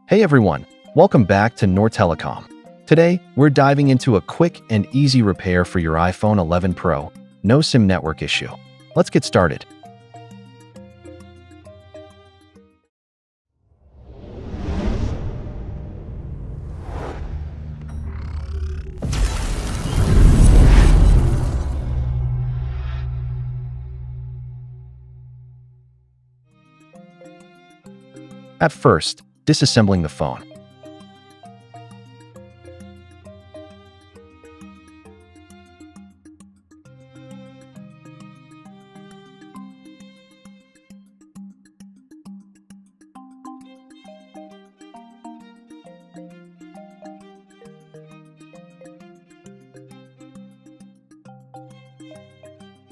Hey everyone, welcome back to Noor Telecom. Today, we're diving into a quick and easy repair for your iPhone 11 Pro, no SIM network issue. Let's get started. At first, disassembling the phone.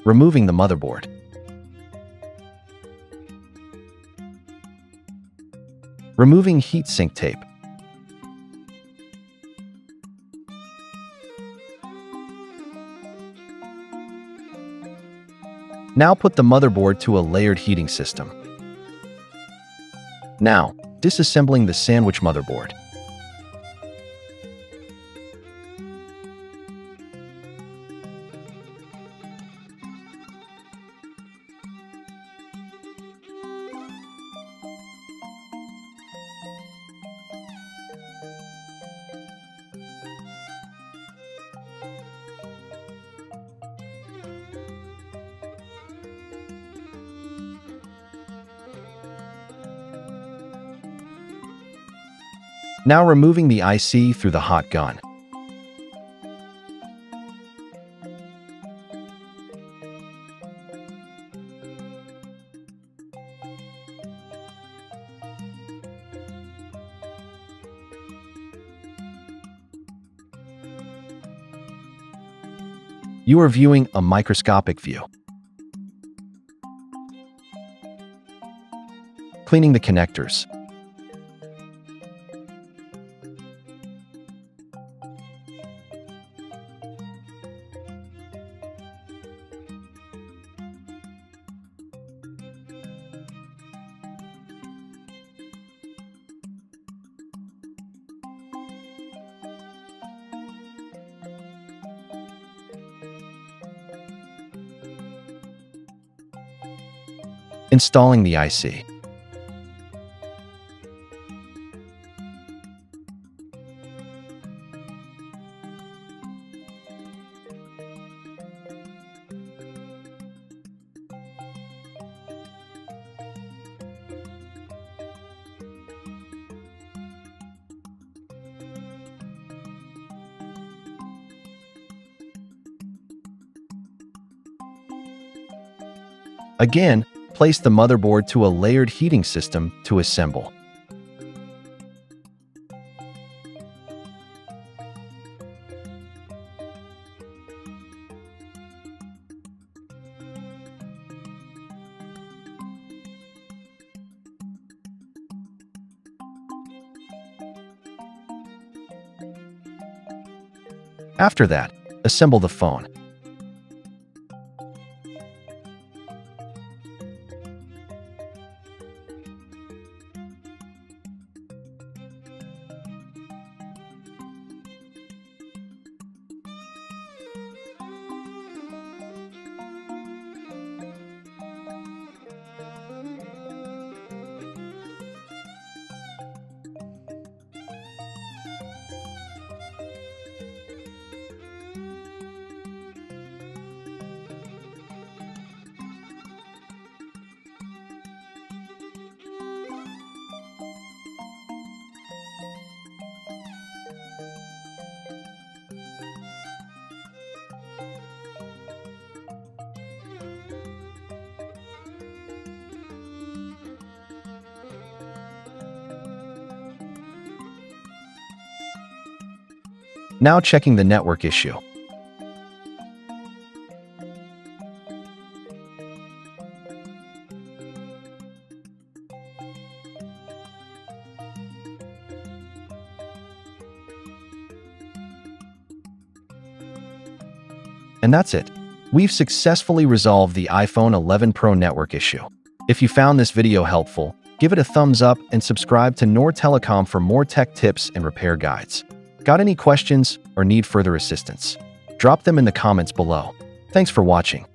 Removing the motherboard. Removing heatsink tape. Now put the motherboard to a layered heating system. Now, disassembling the sandwich motherboard. Now removing the IC through the hot gun. You are viewing a microscopic view. Cleaning the connectors. Installing the IC. Again, place the motherboard to a layered heating system to assemble. After that, assemble the phone. Now checking the network issue. And that's it. We've successfully resolved the iPhone 11 Pro network issue. If you found this video helpful, Give it a thumbs up and subscribe to Noor Telecom for more tech tips and repair guides. Got any questions or need further assistance? Drop them in the comments below. Thanks for watching.